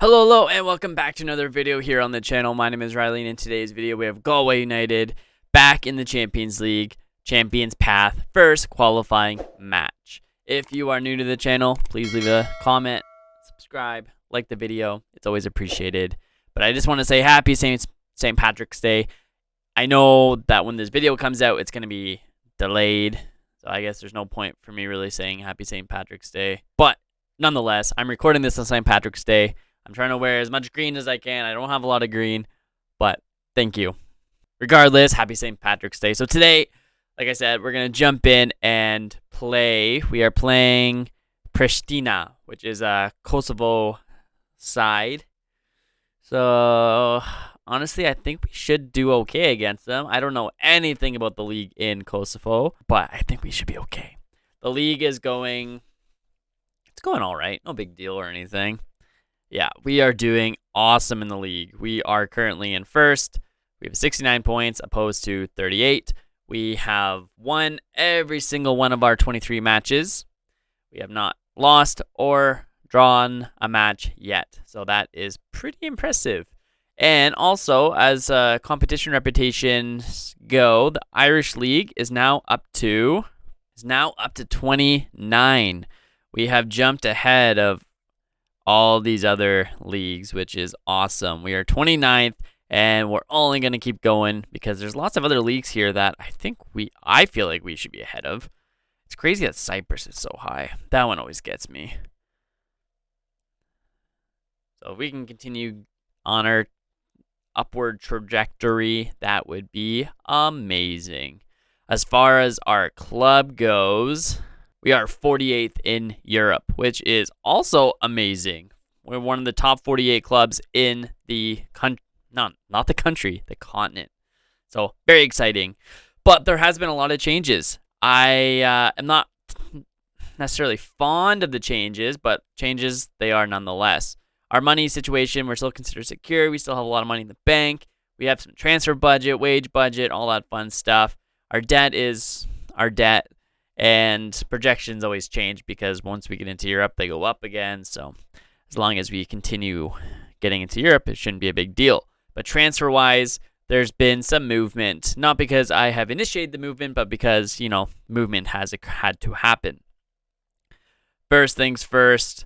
Hello, and welcome back to another video here on the channel. My name is Riley, and in today's video, we have Galway United back in the Champions League, Champions Path, first qualifying match. If you are new to the channel, please leave a comment, subscribe, like the video. It's always appreciated. But I just want to say happy St. Patrick's Day. I know that when this video comes out, it's going to be delayed, so I guess there's no point for me really saying happy St. Patrick's Day. But nonetheless, I'm recording this on St. Patrick's Day. I'm trying to wear as much green as I can. I don't have a lot of green, but thank you. Regardless, happy St. Patrick's Day. So today, like I said, we're going to jump in and play. We are playing Pristina, which is a Kosovo side. So honestly, I think we should do okay against them. I don't know anything about the league in Kosovo, but I think we should be okay. The league is going, it's going all right. No big deal or anything. Yeah, we are doing awesome in the league. We are currently in first. We have 69 points opposed to 38. We have won every single one of our 23 matches. We have not lost or drawn a match yet. So that is pretty impressive. And also, as competition reputations go, the Irish League is now up to 29. We have jumped ahead of all these other leagues, which is awesome. We are 29th, and we're only going to keep going because there's lots of other leagues here that I feel like we should be ahead of. It's crazy that Cyprus is so high. That one always gets me. So if we can continue on our upward trajectory, that would be amazing. As far as our club goes, we are 48th in Europe, which is also amazing. We're one of the top 48 clubs in the not the country, the continent. So very exciting. But there has been a lot of changes. I am not necessarily fond of the changes, but changes they are nonetheless. Our money situation, we're still considered secure. We still have a lot of money in the bank. We have some transfer budget, wage budget, all that fun stuff. Our debt is our debt. And projections always change because once we get into Europe, they go up again. So as long as we continue getting into Europe, it shouldn't be a big deal. But transfer-wise, there's been some movement. Not because I have initiated the movement, but because, movement has had to happen. First things first,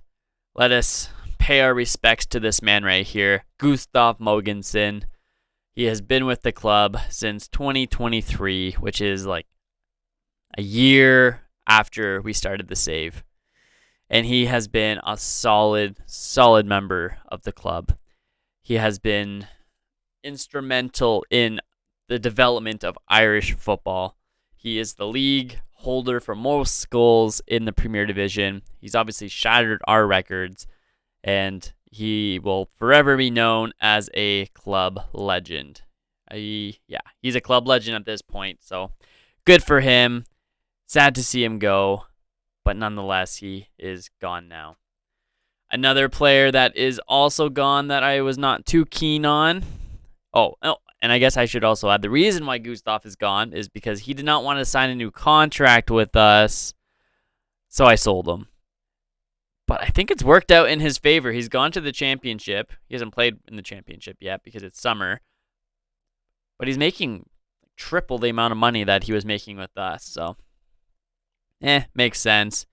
let us pay our respects to this man right here, Gustav Mogensen. He has been with the club since 2023, which is like a year after we started the save. And he has been a solid member of the club. He has been instrumental in the development of Irish football. He is the league holder for most goals in the Premier Division. He's obviously shattered our records, and he will forever be known as a club legend. He's a club legend at this point, so good for him. Sad to see him go, but nonetheless, he is gone now. Another player that is also gone that I was not too keen on. And I guess I should also add the reason why Gustav is gone is because he did not want to sign a new contract with us, so I sold him. But I think it's worked out in his favor. He's gone to the championship. He hasn't played in the championship yet because it's summer, but he's making triple the amount of money that he was making with us, so makes sense.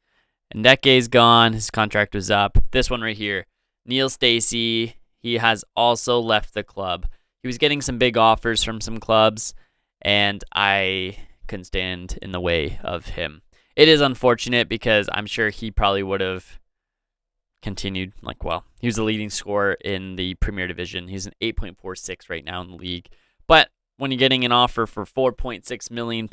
And Ndeke's gone. His contract was up. This one right here, Neil Stacey, he has also left the club. He was getting some big offers from some clubs, and I couldn't stand in the way of him. It is unfortunate because I'm sure he probably would have continued. He was the leading scorer in the Premier Division. He's an 8.46 right now in the league. But when you're getting an offer for £4.6 million,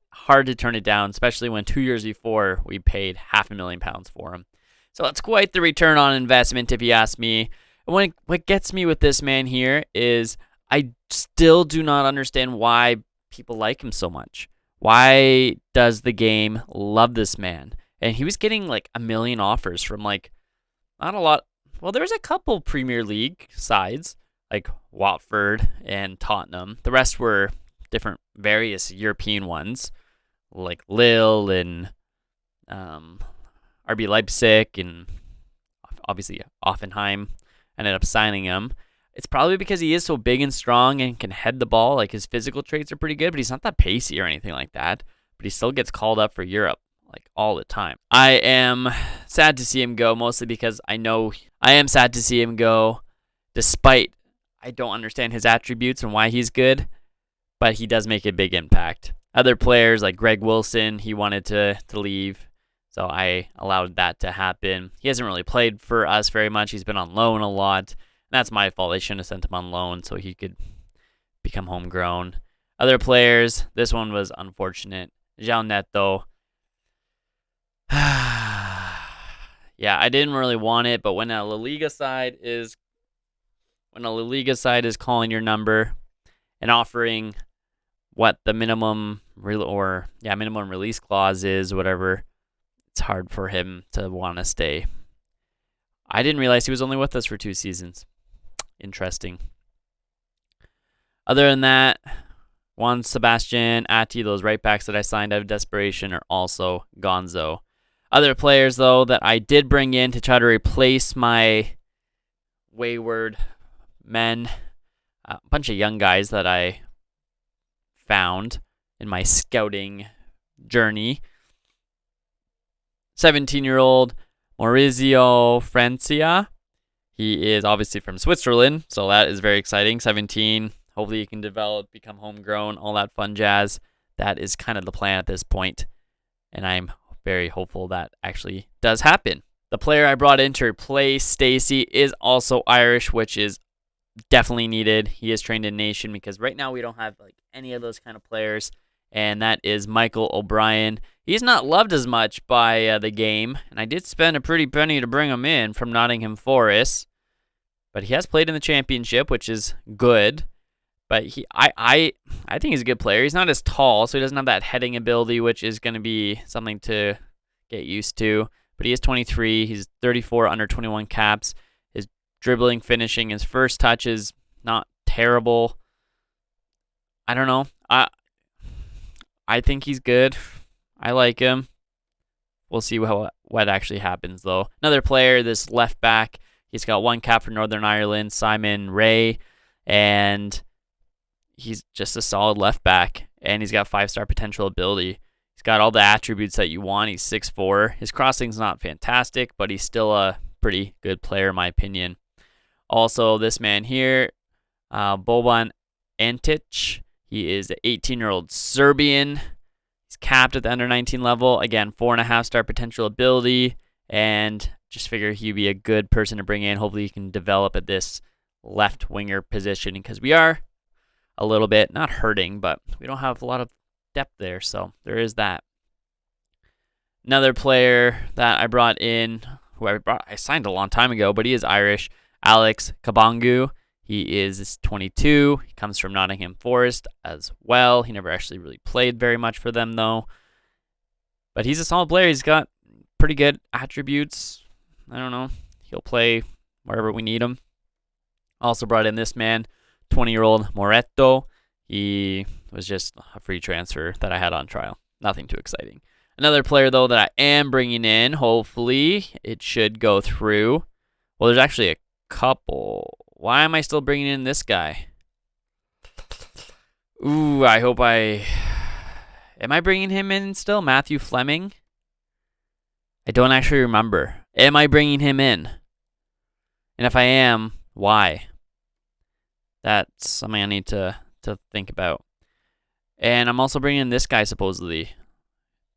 hard to turn it down, especially when 2 years before we paid £500,000 for him. So that's quite the return on investment, if you ask me. And what gets me with this man here is I still do not understand why people like him so much. Why does the game love this man? And he was getting like a million offers from not a lot. Well, there's a couple Premier League sides like Watford and Tottenham. The rest were different, various European ones like Lille and RB Leipzig and obviously Offenheim ended up signing him. It's probably because he is so big and strong and can head the ball. Like, his physical traits are pretty good, but he's not that pacey or anything like that. But he still gets called up for Europe, like, all the time. I am sad to see him go, mostly because I know I am sad to see him go, despite I don't understand his attributes and why he's good, but he does make a big impact. Other players like Greg Wilson, he wanted to leave, so I allowed that to happen. He hasn't really played for us very much. He's been on loan a lot. That's my fault. I shouldn't have sent him on loan so he could become homegrown. Other players, this one was unfortunate. João Neto. Yeah, I didn't really want it, but when a La Liga side is calling your number and offering what the minimum release clause is, whatever, it's hard for him to want to stay. I didn't realize he was only with us for 2 seasons. Interesting. Other than that, Juan Sebastian, Ati, those right backs that I signed out of desperation, are also gonzo. Other players, though, that I did bring in to try to replace my wayward men, a bunch of young guys that I found in my scouting journey. 17-year-old Maurizio Francia. He is obviously from Switzerland, so that is very exciting. 17. Hopefully he can develop, become homegrown, all that fun jazz. That is kind of the plan at this point, and I'm very hopeful that actually does happen. The player I brought in to replace Stacey is also Irish, which is definitely needed. He is trained in nation because right now we don't have like any of those kind of players, and that is Michael O'Brien. He's not loved as much by the game, and I did spend a pretty penny to bring him in from Nottingham Forest, but he has played in the championship, which is good. But I think he's a good player. He's not as tall, so he doesn't have that heading ability, which is going to be something to get used to. But he is 23. He's 34 under 21 caps. His dribbling, finishing, his first touch is not terrible. I don't know. I think he's good. I like him. We'll see what actually happens, though. Another player, this left back, he's got 1 cap for Northern Ireland, Simon Ray, and he's just a solid left back, and he's got 5-star potential ability. He's got all the attributes that you want. He's 6'4". His crossing's not fantastic, but he's still a pretty good player, in my opinion. Also, this man here, Boban Antic, he is an 18-year-old Serbian. He's capped at the under-19 level. Again, 4.5-star potential ability, and just figure he'd be a good person to bring in. Hopefully he can develop at this left winger position, because we are a little bit, not hurting, but we don't have a lot of depth there, so there is that. Another player that I brought in, I signed a long time ago, but he is Irish, Alex Kabangu. He is 22. He comes from Nottingham Forest as well. He never actually really played very much for them, though. But he's a solid player. He's got pretty good attributes. I don't know. He'll play wherever we need him. Also brought in this man, 20-year-old Moretto. He was just a free transfer that I had on trial. Nothing too exciting. Another player, though, that I am bringing in, hopefully it should go through. Well, there's actually a couple. Why am I still bringing in this guy? Ooh, am I bringing him in still? Matthew Fleming? I don't actually remember. Am I bringing him in? And if I am, why? That's something I need to think about. And I'm also bringing in this guy, supposedly.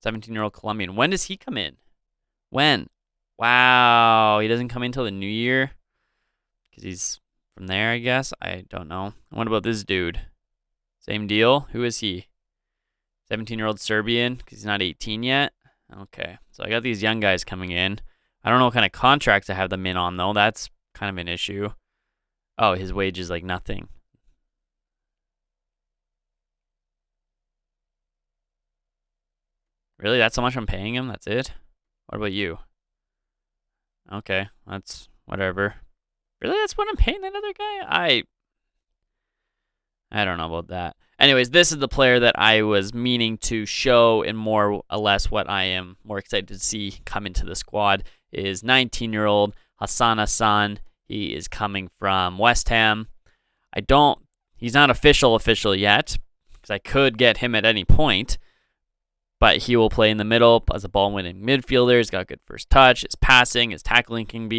17-year-old Colombian. When does he come in? When? Wow, he doesn't come in until the new year? Because he's from there, I guess? I don't know. What about this dude? Same deal? Who is he? 17-year-old Serbian? Because he's not 18 yet? Okay, so I got these young guys coming in. I don't know what kind of contracts I have them in on, though. That's kind of an issue. Oh, his wage is like nothing. Really? That's how much I'm paying him? That's it? What about you? Okay, that's whatever. Really? That's what I'm paying that other guy? I don't know about that. Anyways, this is the player that I was meaning to show, and more or less what I am more excited to see come into the squad is 19-year-old Hassan Hassan. He is coming from West Ham. He's not official yet, because I could get him at any point, but he will play in the middle as a ball-winning midfielder. He's got good first touch. His passing, his tackling can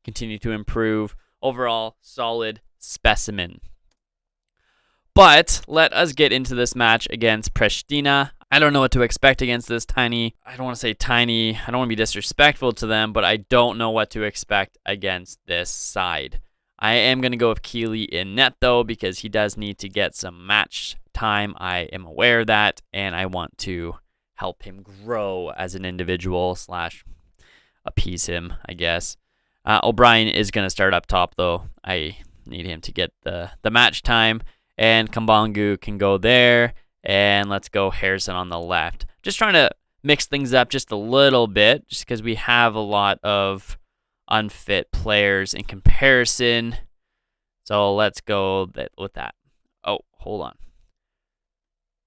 continue to improve. Overall, solid specimen. But let us get into this match against Pristina. I don't know what to expect against this I don't want to be disrespectful to them, but I don't know what to expect against this side. I am going to go with Keeley in net, though, because he does need to get some match time. I am aware of that, and I want to help him grow as an individual / appease him, I guess. O'Brien is going to start up top, though. I need him to get the match time, and Kambangu can go there, and let's go Harrison on the left. Just trying to mix things up just a little bit, just because we have a lot of unfit players in comparison. So let's go with that. Oh, hold on.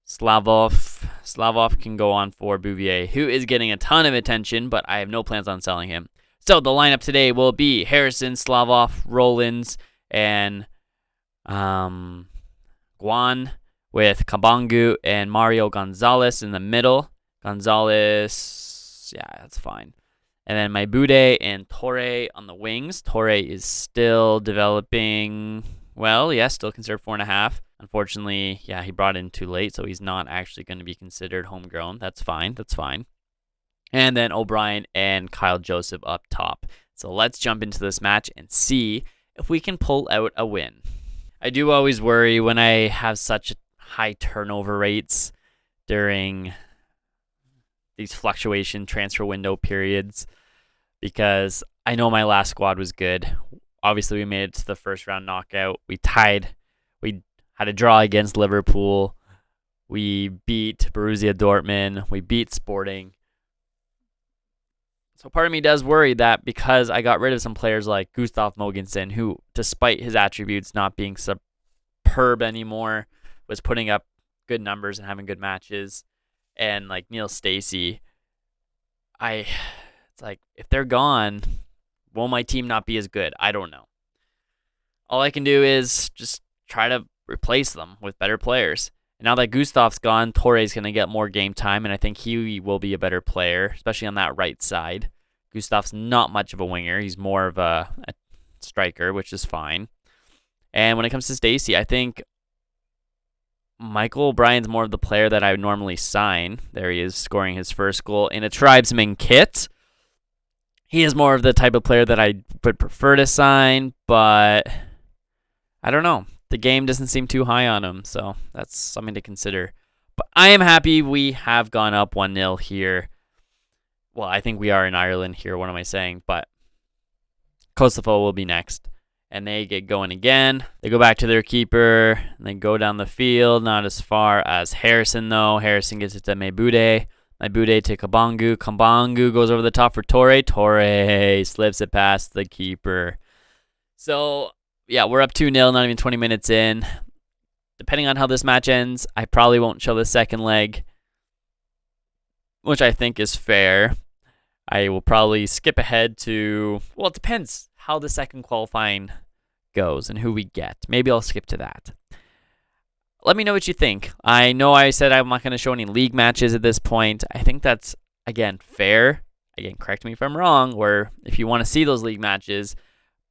Slavov can go on for Bouvier, who is getting a ton of attention, but I have no plans on selling him. So the lineup today will be Harrison, Slavov, Rollins, and Guan, with Kambangu and Mario Gonzalez in the middle. Gonzalez, yeah, that's fine. And then Maibude and Torre on the wings. Torre is still developing well. Yeah, still considered 4.5. Unfortunately, yeah, he brought in too late, so he's not actually going to be considered homegrown. That's fine. And then O'Brien and Kyle Joseph up top. So let's jump into this match and see if we can pull out a win. I do always worry when I have such high turnover rates during these fluctuation transfer window periods, because I know my last squad was good. Obviously, we made it to the first round knockout. We had a draw against Liverpool. We beat Borussia Dortmund. We beat Sporting. So part of me does worry that because I got rid of some players like Gustav Mogensen, who, despite his attributes not being superb anymore, was putting up good numbers and having good matches, and like Neil Stacey, it's like, if they're gone, will my team not be as good? I don't know. All I can do is just try to replace them with better players. And now that Gustav's gone, Torre's going to get more game time, and I think he will be a better player, especially on that right side. Gustav's not much of a winger. He's more of a striker, which is fine. And when it comes to Stacey, I think Michael O'Brien's more of the player that I would normally sign. There he is, scoring his first goal in a Tribesman kit. He is more of the type of player that I would prefer to sign, but I don't know. The game doesn't seem too high on him, so that's something to consider. But I am happy we have gone up 1-0 here. Well, I think we are in Ireland here. What am I saying? But Kosovo will be next. And they get going again. They go back to their keeper, and they go down the field. Not as far as Harrison, though. Harrison gets it to Maibude. Maibude to Kambangu. Kambangu goes over the top for Torre. Torre slips it past the keeper. So, yeah, we're up 2-0, not even 20 minutes in. Depending on how this match ends, I probably won't show the second leg, which I think is fair. I will probably skip ahead to, well, it depends how the second qualifying goes and who we get. Maybe I'll skip to that. Let me know what you think. I know I said I'm not going to show any league matches at this point. I think that's, again, fair. Again, correct me if I'm wrong, or if you want to see those league matches.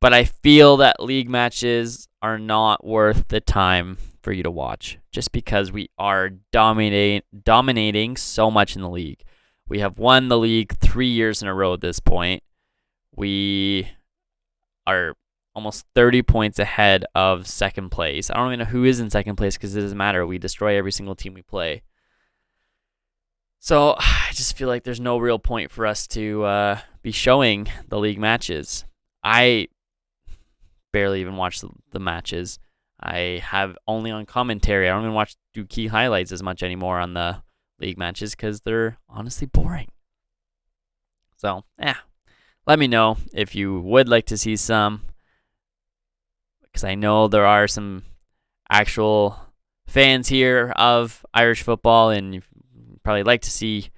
But I feel that league matches are not worth the time for you to watch, just because we are dominating so much in the league. We have won the league 3 years in a row at this point. We are almost 30 points ahead of second place. I don't even know who is in second place because it doesn't matter. We destroy every single team we play. So I just feel like there's no real point for us to be showing the league matches. I barely even watch the matches. I have only on commentary. I don't even do key highlights as much anymore on the league matches because they're honestly boring. So, let me know if you would like to see some, because I know there are some actual fans here of Irish football, and you probably like to see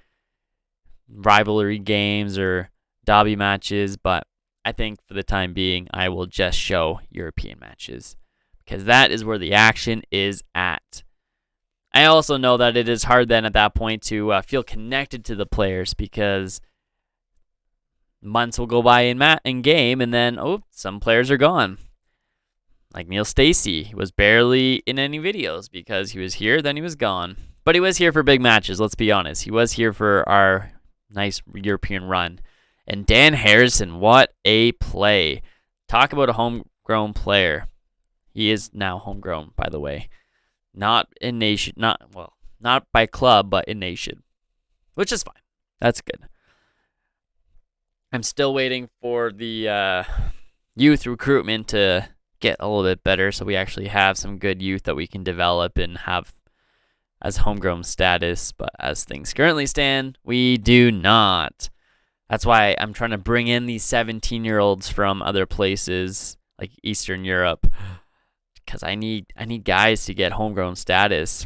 rivalry games or derby matches, but I think for the time being, I will just show European matches because that is where the action is at. I also know that it is hard then at that point to feel connected to the players because months will go by in game, and then some players are gone. Like Neil Stacey, he was barely in any videos because he was here, then he was gone. But he was here for big matches, let's be honest. He was here for our nice European run. And Dan Harrison, what a play. Talk about a homegrown player. He is now homegrown, by the way. Not in nation, not by club, but in nation. Which is fine. That's good. I'm still waiting for the youth recruitment to get a little bit better so we actually have some good youth that we can develop and have as homegrown status. But as things currently stand, we do not. That's why I'm trying to bring in these 17-year-olds from other places like Eastern Europe because I need guys to get homegrown status.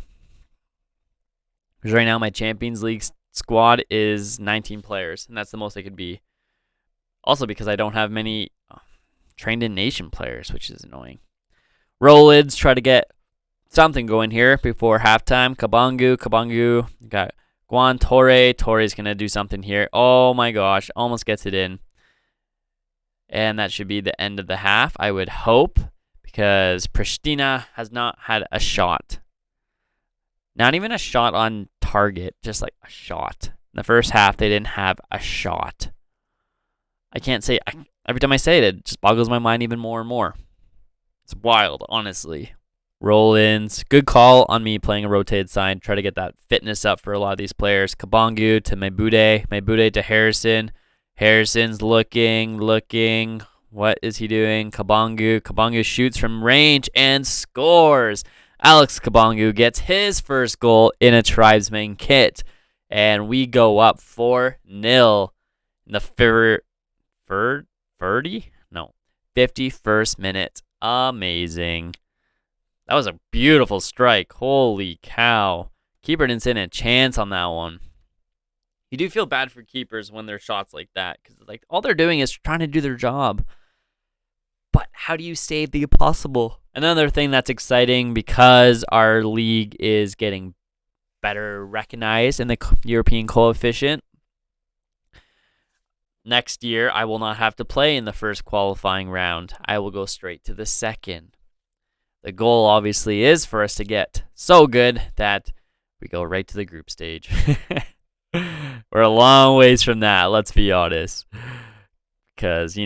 Because right now my Champions League squad is 19 players, and that's the most I could be. Also because I don't have many trained in nation players, which is annoying. Rowlids try to get something going here before halftime. Kabangu got Juan Torre's going to do something here. Oh my gosh, almost gets it in. And that should be the end of the half, I would hope, because Pristina has not had a shot. Not even a shot on target, just like a shot. In the first half, they didn't have a shot. I can't say, every time I say it, it just boggles my mind even more and more. It's wild, honestly. Roll-ins. Good call on me playing a rotated side. Try to get that fitness up for a lot of these players. Kabangu to Mebude. Mebude to Harrison. Harrison's looking. What is he doing? Kabangu shoots from range and scores. Alex Kabangu gets his first goal in a Tribesman kit. And we go up 4-0 in the 51st minute. Amazing. That was a beautiful strike. Holy cow. Keeper didn't stand a chance on that one. You do feel bad for keepers when they're shots like that because like all they're doing is trying to do their job. But how do you save the impossible? Another thing that's exciting because our league is getting better recognized in the European coefficient. Next year, I will not have to play in the first qualifying round. I will go straight to the second. The goal, obviously, is for us to get so good that we go right to the group stage. We're a long ways from that, let's be honest. Because,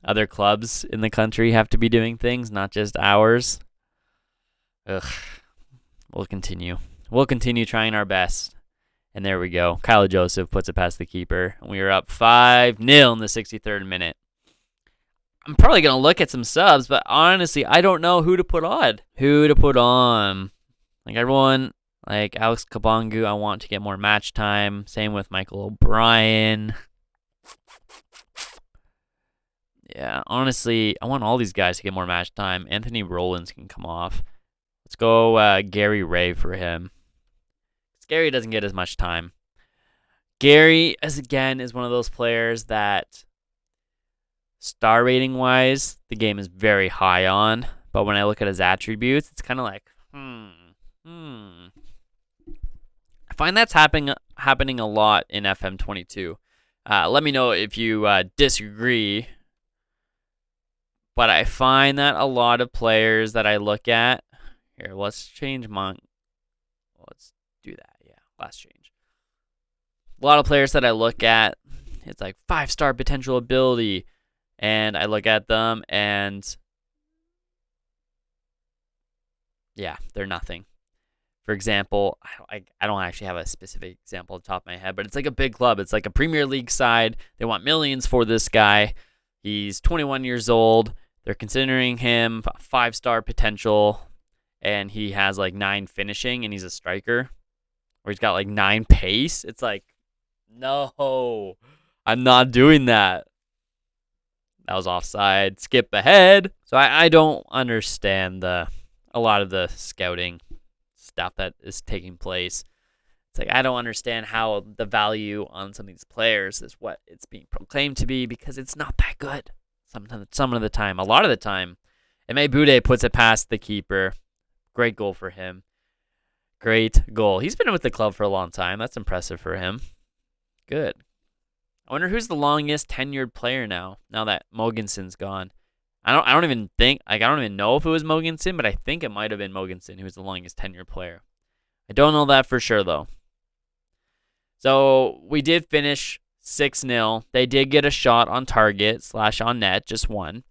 other clubs in the country have to be doing things, not just ours. Ugh. We'll continue. We'll continue trying our best. And there we go. Kyle Joseph puts it past the keeper. And we are up 5-0 in the 63rd minute. I'm probably going to look at some subs, but honestly, I don't know who to put on. Like everyone, like Alex Kabangu, I want to get more match time. Same with Michael O'Brien. Yeah, honestly, I want all these guys to get more match time. Anthony Rollins can come off. Let's go Gary Ray for him. Gary doesn't get as much time. Gary, as again, is one of those players that star rating wise, the game is very high on. But when I look at his attributes, it's kind of like, I find that's happening a lot in FM22. Let me know if you disagree. But I find that a lot of players that I look at, here, let's change let's do that. Yeah, last change. A lot of players that I look at, it's like 5-star potential ability. And I look at them and yeah, they're nothing. For example, I don't actually have a specific example at the top of my head, but it's like a big club. It's like a Premier League side. They want millions for this guy. He's 21 years old. They're considering him 5-star potential, and he has like 9 finishing, and he's a striker. Or he's got like 9 pace. It's like, no, I'm not doing that. That was offside. Skip ahead. So I don't understand a lot of the scouting stuff that is taking place. It's like I don't understand how the value on some of these players is what it's being proclaimed to be because it's not that good. Some of the time, a lot of the time. And Bude puts it past the keeper. Great goal for him. Great goal. He's been with the club for a long time. That's impressive for him. Good. I wonder who's the longest tenured player now that Mogensen's gone. I don't even know if it was Mogensen, but I think it might have been Mogensen who was the longest tenured player. I don't know that for sure though. So we did finish 6-0. They did get a shot on target / on net, just one.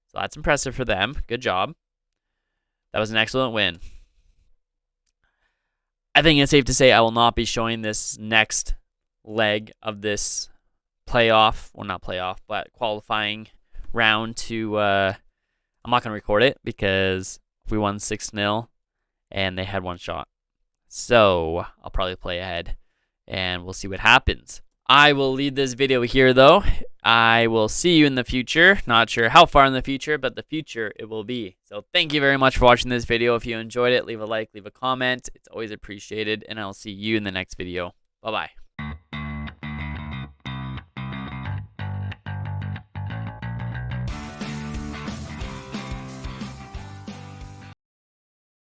So that's impressive for them. Good job. That was an excellent win. I think it's safe to say I will not be showing this next leg of this playoff, well, not playoff, but qualifying round to, I'm not going to record it because we won 6-0 and they had one shot. So I'll probably play ahead and we'll see what happens. I will leave this video here though. I will see you in the future. Not sure how far in the future, but the future it will be. So thank you very much for watching this video. If you enjoyed it, leave a like, leave a comment. It's always appreciated, and I'll see you in the next video. Bye-bye.